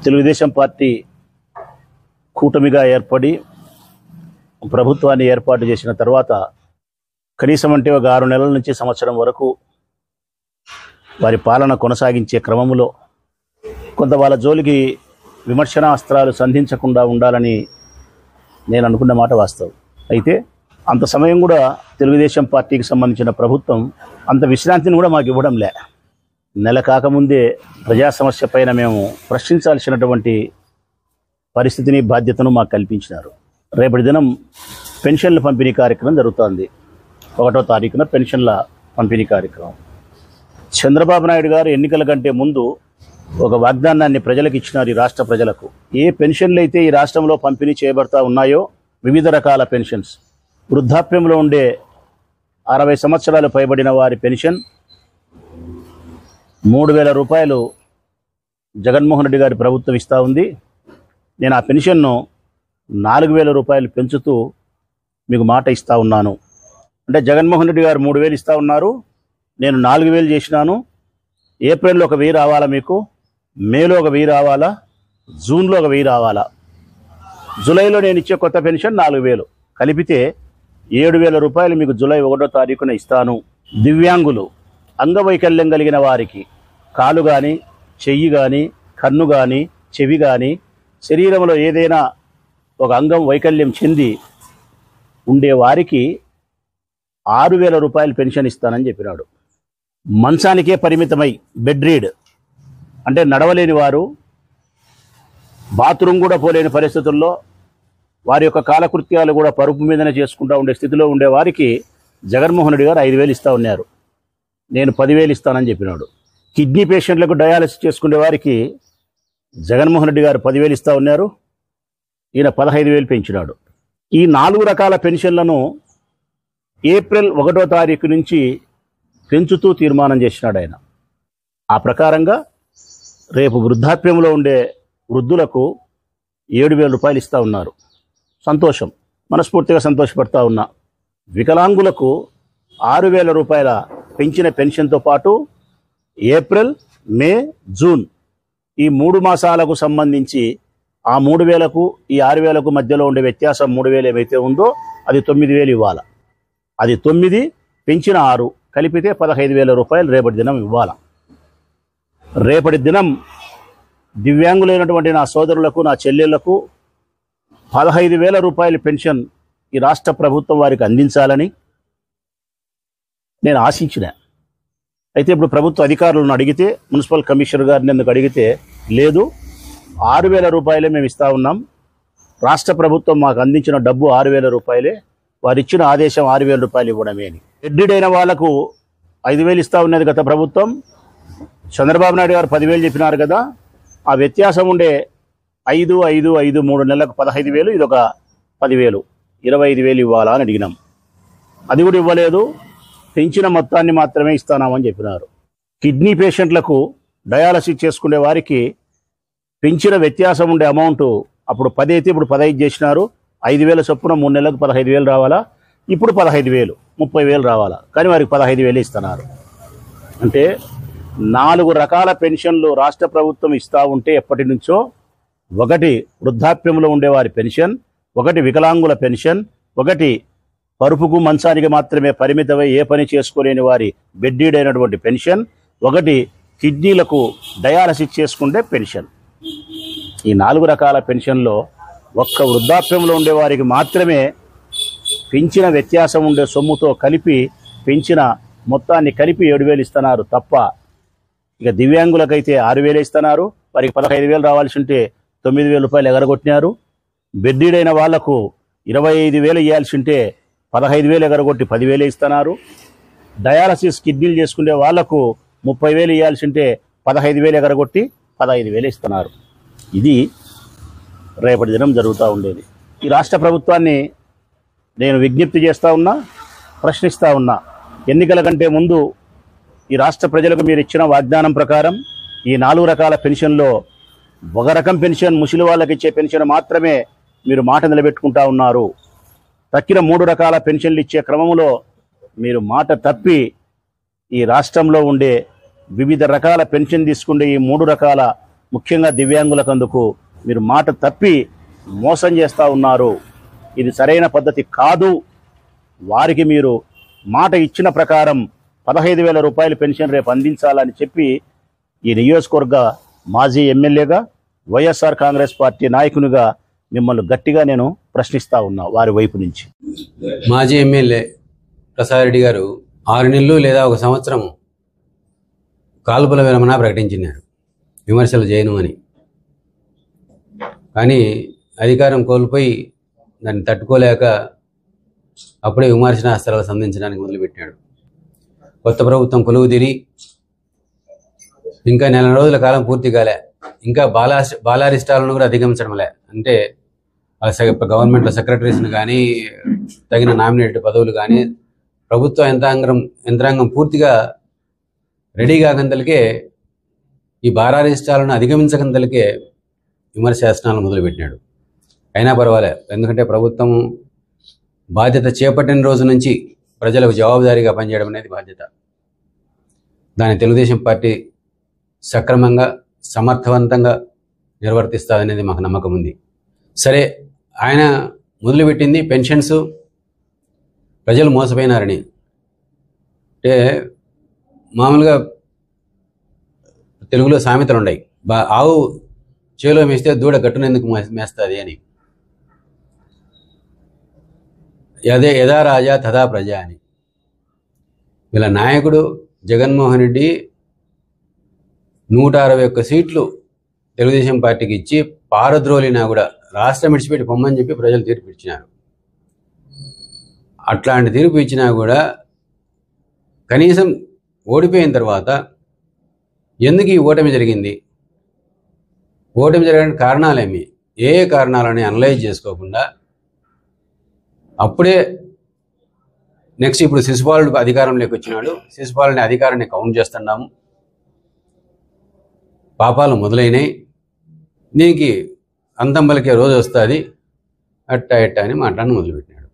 Telugu Desam party కూటమిగా ఏర్పడి ప్రభుత్వాన్ని ఏర్పాటు చేసిన తర్వాత కనీసం అంటే ఒక 6 నెలల నుంచి సంవత్సరం వరకు వారి పాలన కొనసాగించే క్రమంలో కొంత వాళ్ళ జోలికి విమర్శన అస్త్రాలు సంధించకుండా ఉండాలని నేను అనుకున్న మాట వాస్తవం. అయితే అంత సమయం కూడా తెలుగుదేశం పార్టీకి సంబంధించిన ప్రభుత్వం అంత విశ్రాంతిని కూడా మాకు ఇవ్వడం లే. నెల కాకముందే ప్రజా సమస్య పైన మేము ప్రశ్నించాల్సినటువంటి పరిస్థితిని బాధ్యతను మాకు కల్పించినారు. రేపటి దినం పెన్షన్ల పంపిణీ కార్యక్రమం జరుగుతుంది. 1వ తారీఖున పెన్షన్ల పంపిణీ కార్యక్రమం. చంద్రబాబు నాయుడు గారు ఎన్నికల కంటే ముందు ఒక వాగ్దానాన్ని ప్రజలకు ఇచ్చినారు. ఈ రాష్ట్ర ప్రజలకు ఏ పెన్షన్లు అయితే ఈ రాష్ట్రంలో పంపిణీ చేయబడతా ఉన్నాయో వివిధ రకాల పెన్షన్స్, వృద్ధాప్యంలో ఉండే 60 సంవత్సరాలు పైబడిన వారి పెన్షన్ 3,000 రూపాయలు జగన్మోహన్ రెడ్డి గారి ప్రభుత్వం ఇస్తూ ఉంది. నేను ఆ పెన్షన్ను 4,000 రూపాయలు పెంచుతూ మీకు మాట ఇస్తూ ఉన్నాను. అంటే జగన్మోహన్ రెడ్డి గారు 3,000 ఇస్తూ ఉన్నారు, నేను 4,000 చేసినాను. ఏప్రిల్లో ఒక 1,000 రావాలా, మీకు మేలో ఒక 1,000 రావాలా, జూన్లో ఒక 1,000 రావాలా, జూలైలో నేను ఇచ్చే కొత్త పెన్షన్ 4,000 కలిపితే 7,000 రూపాయలు మీకు జూలై 1వ తారీఖున ఇస్తాను. దివ్యాంగులు, అంగవైకల్యం కలిగిన వారికి కాలు కానీ, చెయ్యి కానీ, కన్ను కానీ, చెవి కానీ, శరీరంలో ఏదైనా ఒక అంగం వైకల్యం చెంది ఉండే వారికి 6,000 రూపాయలు పెన్షన్ ఇస్తానని చెప్పినాడు. మంచానికే పరిమితమై బెడ్ రీడ్ అంటే నడవలేని వారు, బాత్రూమ్ కూడా పోలేని పరిస్థితుల్లో వారి యొక్క కాలకృత్యాలు కూడా పరుపు మీదనే చేసుకుంటూ ఉండే స్థితిలో ఉండే వారికి జగన్మోహన్ రెడ్డి గారు 5,000 ఇస్తూ ఉన్నారు. నేను 10,000 ఇస్తానని చెప్పినాడు. కిడ్నీ పేషెంట్లకు డయాలసిస్ చేసుకునే వారికి జగన్మోహన్ రెడ్డి గారు 10,000 ఇస్తూ ఉన్నారు, ఈయన 15,000 పెంచినాడు. ఈ 4 రకాల పెన్షన్లను ఏప్రిల్ 1వ తారీఖు నుంచి పెంచుతూ తీర్మానం చేసినాడు ఆయన. ఆ ప్రకారంగా రేపు వృద్ధాప్యంలో ఉండే వృద్ధులకు 7,000 రూపాయలు ఇస్తూ ఉన్నారు. సంతోషం, మనస్ఫూర్తిగా సంతోషపడతా ఉన్నా. వికలాంగులకు 6,000 రూపాయల పెంచిన పెన్షన్తో పాటు ఏప్రిల్, మే, జూన్ ఈ 3 మాసాలకు సంబంధించి ఆ 3,000కు ఈ 6,000కు మధ్యలో ఉండే వ్యత్యాసం 3,000 ఏమైతే ఉందో అది 9,000 ఇవ్వాలి. అది 9 పెంచిన 6 కలిపితే 15,000 రూపాయలు రేపటి దినం ఇవ్వాలి. రేపటి దినం దివ్యాంగులైనటువంటి నా సోదరులకు, నా చెల్లెళ్లకు 15,000 రూపాయల పెన్షన్ ఈ రాష్ట్ర ప్రభుత్వం వారికి అందించాలని నేను ఆశించిన. అయితే ఇప్పుడు ప్రభుత్వ అధికారులను అడిగితే, మున్సిపల్ కమిషనర్ గారిని ఎందుకు అడిగితే, లేదు 6,000 రూపాయలే మేము ఇస్తూ ఉన్నాం, రాష్ట్ర ప్రభుత్వం మాకు అందించిన డబ్బు 6,000 రూపాయలే, వారు ఇచ్చిన ఆదేశం 6,000 రూపాయలు ఇవ్వడమే అని. ఎడ్డిడైన వాళ్లకు 5,000 ఇస్తూ ఉన్నది గత ప్రభుత్వం. చంద్రబాబు నాయుడు గారు 10,000 చెప్పినారు కదా, ఆ వ్యత్యాసం ఉండే 5, 5, 5 3 నెలలకు 15,000, ఇదొక 10,000, 25,000 ఇవ్వాలా అని అడిగినాం. అది కూడా ఇవ్వలేదు, పెంచిన మొత్తాన్ని మాత్రమే ఇస్తానామని చెప్పినారు. కిడ్నీ పేషెంట్లకు డయాలసిస్ చేసుకునే వారికి పెంచిన వ్యత్యాసం ఉండే అమౌంట్ అప్పుడు 10 అయితే ఇప్పుడు 15 చేసినారు. 5,000 చొప్పున 3 నెలలకు 15,000 రావాలా, ఇప్పుడు 15,000, 30,000 రావాలా, కానీ వారికి 15,000 ఇస్తున్నారు. అంటే 4 రకాల పెన్షన్లు రాష్ట్ర ప్రభుత్వం ఇస్తూ ఉంటే ఎప్పటి నుంచో, ఒకటి వృద్ధాప్యంలో ఉండేవారి పెన్షన్, ఒకటి వికలాంగుల పెన్షన్, ఒకటి పరుపుకు మంచానికి మాత్రమే పరిమితమై ఏ పని చేసుకోలేని వారి బెడ్డీడ్ అయినటువంటి పెన్షన్, ఒకటి కిడ్నీలకు డయాలసిస్ చేసుకుంటే పెన్షన్. ఈ 4 రకాల పెన్షన్లో ఒక్క వృద్ధాప్యంలో ఉండేవారికి మాత్రమే పెంచిన వ్యత్యాసం ఉండే సొమ్ముతో కలిపి పెంచిన మొత్తాన్ని కలిపి 7,000 ఇస్తున్నారు తప్ప, ఇక దివ్యాంగులకైతే 6,000 ఇస్తున్నారు. వారికి 15,000 రావాల్సి ఉంటే 9,000 రూపాయలు ఎగరగొట్టినారు. బెడ్డీడైన వాళ్లకు 25,000 ఇవ్వాల్సి ఉంటే 15,000 ఎగరగొట్టి 10,000 ఇస్తున్నారు. డయాలసిస్ కిడ్నీలు చేసుకునే వాళ్లకు 30,000 ఇవ్వాల్సి ఉంటే 15,000 ఎగరగొట్టి 15,000 ఇస్తున్నారు. ఇది రేపటి దినం జరుగుతూ ఉండేది. ఈ రాష్ట్ర ప్రభుత్వాన్ని నేను విజ్ఞప్తి చేస్తూ ఉన్నా, ప్రశ్నిస్తూ ఉన్నా. ఎన్నికల కంటే ముందు ఈ రాష్ట్ర ప్రజలకు మీరు ఇచ్చిన వాగ్దానం ప్రకారం ఈ 4 రకాల పెన్షన్లో ఒక రకం పెన్షన్, ముసలి వాళ్ళకి ఇచ్చే పెన్షన్ మాత్రమే మీరు మాట నిలబెట్టుకుంటా ఉన్నారు. తక్కిన 3 రకాల పెన్షన్లు ఇచ్చే క్రమంలో మీరు మాట తప్పి ఈ రాష్ట్రంలో ఉండే వివిధ రకాల పెన్షన్ తీసుకుంటే ఈ 3 రకాల ముఖ్యంగా దివ్యాంగులకందుకు మీరు మాట తప్పి మోసం చేస్తూ ఉన్నారు. ఇది సరైన పద్ధతి కాదు. వారికి మీరు మాట ఇచ్చిన ప్రకారం 15,000 రూపాయలు పెన్షన్ రేపు అందించాలని చెప్పి ఈ నియోజకవర్గ మాజీ ఎమ్మెల్యేగా వైఎస్ఆర్ కాంగ్రెస్ పార్టీ నాయకునిగా మిమ్మల్ని గట్టిగా నేను ప్రశ్నిస్తా ఉన్నా వారి వైపు నుంచి. మాజీ ఎమ్మెల్యే ప్రసాద్ రెడ్డి గారు 6 నెలలు లేదా 1 సంవత్సరం కాల్పుల విరమణ ప్రకటించినారు విమర్శలు చేయను అని. కానీ అధికారం కోల్పోయి దాన్ని తట్టుకోలేక అప్పుడే విమర్శనాస్త్రాలు సంధించడానికి మొదలుపెట్టాడు. కొత్త ప్రభుత్వం కొలువు తీరి ఇంకా 4 రోజుల కాలం పూర్తి కాలే, ఇంకా బాలారిష్టాలను కూడా అధిగమించడంలే. అంటే గవర్నమెంట్లో సెక్రటరీస్ని కానీ, తగిన నామినేటెడ్ పదవులు కానీ, ప్రభుత్వ యంత్రాంగం పూర్తిగా రెడీ కాకంతలకే, ఈ బాలారిష్టాలను అధిగమించకంతలకే విమర్శాసనాలు మొదలుపెట్టినాడు. అయినా పర్వాలే, ఎందుకంటే ప్రభుత్వం బాధ్యత చేపట్టిన రోజు నుంచి ప్రజలకు జవాబుదారీగా పనిచేయడం అనేది బాధ్యత. దాన్ని తెలుగుదేశం పార్టీ సక్రమంగా సమర్థవంతంగా నిర్వర్తిస్తుందనేది మాకు నమ్మకం ఉంది. సరే, ఆయన మొదలుపెట్టింది పెన్షన్స్ ప్రజలు మోసపోయినారని. అంటే మామూలుగా తెలుగులో సామెతలు ఉన్నాయి, ఆవు చేలో మేస్తే దూడ గట్టునెందుకు మేస్తుంది అని. యథా రాజా తథా ప్రజ అని. వీళ్ళ నాయకుడు జగన్మోహన్ రెడ్డి 161 సీట్లు తెలుగుదేశం పార్టీకి ఇచ్చి పారద్రోలినా కూడా రాష్ట్రం విడిచిపెట్టి పొమ్మని చెప్పి ప్రజలు తీర్పు ఇచ్చినారు. అట్లాంటి తీర్పు ఇచ్చినా కూడా కనీసం ఓడిపోయిన తర్వాత ఎందుకు ఈ ఓటమి జరిగింది, ఓటమి జరగడానికి కారణాలేమి, ఏ కారణాలని అనలైజ్ చేసుకోకుండా అప్పుడే నెక్స్ట్ ఇప్పుడు శిశుపాలుడు అధికారంలోకి వచ్చినాడు, శిశుపాలుని అధికారాన్ని కౌంట్ చేస్తున్నాము, పాపాలు మొదలైనవి, దీనికి అంతం పలికే రోజు వస్తుంది, అట్టా ఎట్టా అని మాట్లాడడం మొదలుపెట్టినాడు.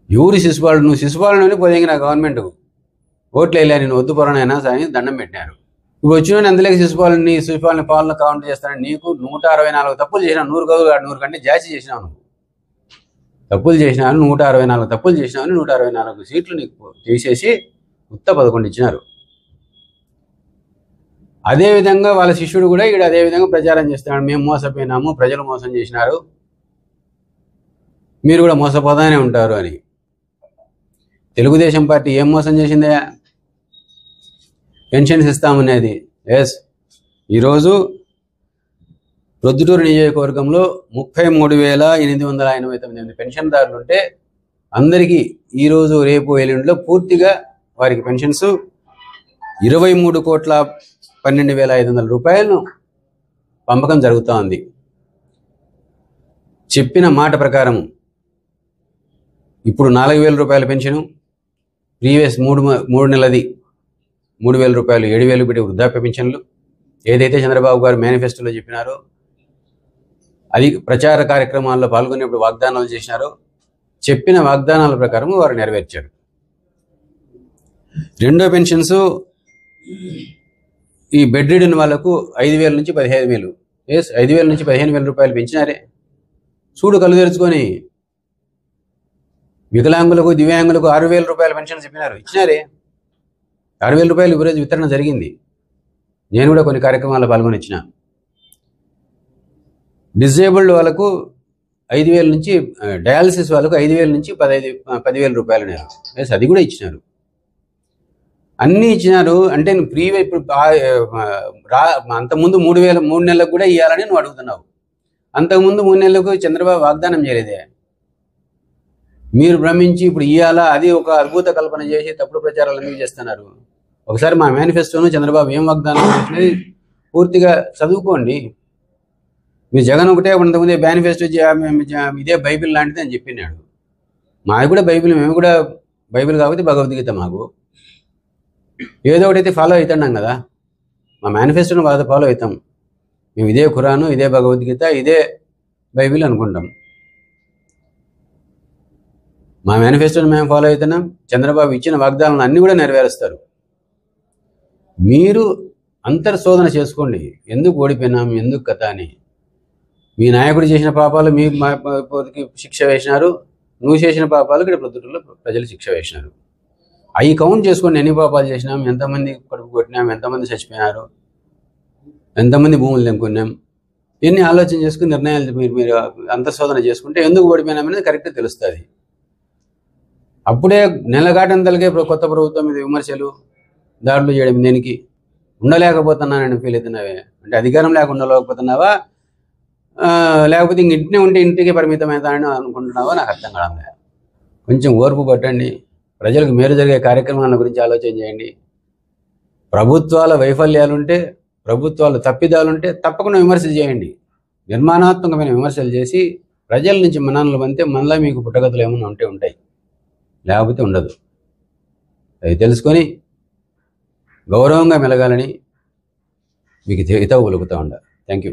ఎవరు శిశుపాలుడు? నువ్వు శిశుపాలుని పోదెంగి నా గవర్నమెంట్ ఓట్లు వేయలే, నేను వద్దు పొరనైనా అని దండం పెట్టినారు. ఇప్పుడు వచ్చిన అందులోకి శిశుపాలని పాలన కౌంట్ చేస్తానని నీకు 164 తప్పులు చేసినావు. 100 కంటే జాస్తి చేసినావు. నువ్వు తప్పులు చేసినావు, 164 తప్పులు చేసినావు. 164 సీట్లు నీకు తీసేసి 11 ఇచ్చినారు. అదేవిధంగా వాళ్ళ శిష్యుడు కూడా ఇక్కడ అదేవిధంగా ప్రచారం చేస్తున్నాడు, మేము మోసపోయినాము, ప్రజలు మోసం చేసినారు, మీరు కూడా మోసపోతానే ఉంటారు అని. తెలుగుదేశం పార్టీ ఏం మోసం చేసిందే? పెన్షన్స్ ఇస్తామనేది. ఎస్, ఈరోజు ప్రొద్దుటూరు నియోజకవర్గంలో 33,889 పెన్షన్దారులు ఉంటే అందరికీ ఈరోజు రేపు ఎల్లుండిలో పూర్తిగా వారికి పెన్షన్స్ 23,12,500 రూపాయలను పంపకం జరుగుతూ ఉంది. చెప్పిన మాట ప్రకారం ఇప్పుడు 4,000 రూపాయల పెన్షను, ప్రీవియస్ 3 నెలది 3,000 రూపాయలు, 7,000 పెట్టి వృద్ధాప్య పెన్షన్లు ఏదైతే చంద్రబాబు గారు మేనిఫెస్టోలో చెప్పినారో, అది ప్రచార కార్యక్రమాల్లో పాల్గొనేప్పుడు వాగ్దానాలు చేసినారో, చెప్పిన వాగ్దానాల ప్రకారం వారు నెరవేర్చారు. రెండో పెన్షన్స్ ఈ బెడ్ రిడన్ వాళ్ళకు 5,000 నుంచి 15,000, ఎస్ 5,000 నుంచి 15,000 రూపాయలు పెంచినారే. చూడు కళ్ళు తెరుచుకొని. వికలాంగులకు దివ్యాంగులకు 6,000 రూపాయల పెన్షన్స్ ఇచ్చినారే. 6,000 రూపాయలు ఈరోజు వితరణ జరిగింది. నేను కూడా కొన్ని కార్యక్రమాల్లో పాల్గొని ఇచ్చిన. డిజేబుల్డ్ వాళ్ళకు 5,000 నుంచి, డయాలసిస్ వాళ్ళకు 5,000 నుంచి 10,000 రూపాయలు నేరు, ఎస్ అది కూడా ఇచ్చినారు. అన్నీ ఇచ్చినారు. అంటే నువ్వు ఇప్పుడు అంతకుముందు 3 నెలలకు కూడా ఇవ్వాలని నువ్వు అడుగుతున్నావు. అంతకుముందు 3 నెలలకు చంద్రబాబు వాగ్దానం చేయలేదే. మీరు భ్రమించి ఇప్పుడు ఇవ్వాలా, అది ఒక అద్భుత కల్పన చేసి తప్పుడు ప్రచారాలు ఎందుకు చేస్తున్నారు? ఒకసారి మా మేనిఫెస్టోను చంద్రబాబు ఏం వాగ్దానం చేసినది పూర్తిగా చదువుకోండి. మీరు జగన్ ఒకటే అంతకుముందే మేనిఫెస్టో ఇదే బైబిల్ లాంటిది అని చెప్పినాడు. మాది కూడా బైబిల్, మేము కూడా బైబిల్ కాకపోతే భగవద్గీత, మాకు ఏదో ఒకటైతే ఫాలో అవుతున్నాం కదా. మా మేనిఫెస్టోను ఫాలో అవుతాం. మేము ఇదే ఖురాను, ఇదే భగవద్గీత, ఇదే బైబిల్ అనుకుంటాం. మా మేనిఫెస్టోని మేము ఫాలో అవుతున్నాం. చంద్రబాబు ఇచ్చిన వాగ్దానాలను అన్నీ కూడా నెరవేరుస్తారు. మీరు అంతర్శోధన చేసుకోండి. ఎందుకు ఓడిపోయినాం, ఎందుకు కథ అని. మీ నాయకుడు చేసిన పాపాలు మీ శిక్ష వేసినారు, నువ్వు చేసిన పాపాలు ఇక్కడ ప్రొద్దుటూరులో ప్రజలు శిక్ష వేసినారు. అవి కౌంట్ చేసుకోండి. ఎన్ని పాపాలు చేసినాం, ఎంతమంది కడుపు కొట్టినాం, ఎంతమంది చచ్చిపోయినారు, ఎంతమంది భూములు తెంపుకున్నాం, ఎన్ని ఆలోచన చేసుకుని నిర్ణయాలు మీరు అంతర్శోధన చేసుకుంటే ఎందుకు ఓడిపోయినాం అనేది కరెక్ట్గా తెలుస్తుంది. అప్పుడే నెలగాటంతలకే కొత్త ప్రభుత్వం మీద విమర్శలు, దాడులు చేయడం దేనికి? ఉండలేకపోతున్నానని ఫీల్ అవుతున్నావే అంటే అధికారం లేకుండా ఉండలేకపోతున్నావా, లేకపోతే ఇంక ఇంటినే ఉంటే ఇంటికి పరిమితమవుతానని అనుకుంటున్నావా? నాకు అర్థం కావడం. కొంచెం ఓర్పు పట్టండి. ప్రజలకు మేలు జరిగే కార్యక్రమాల గురించి ఆలోచన చేయండి. ప్రభుత్వాల వైఫల్యాలుంటే, ప్రభుత్వాలు తప్పిదాలుంటే తప్పకుండా విమర్శలు చేయండి. నిర్మాణాత్మకమైన విమర్శలు చేసి ప్రజల నుంచి మనాలను పంతే మనలా మీకు పుట్టగతులు ఏమైనా ఉంటే ఉంటాయి, లేకపోతే ఉండదు. అది తెలుసుకొని గౌరవంగా మెలగాలని మీకు హితవు పలుకుతూ ఉండాలి. Thank you.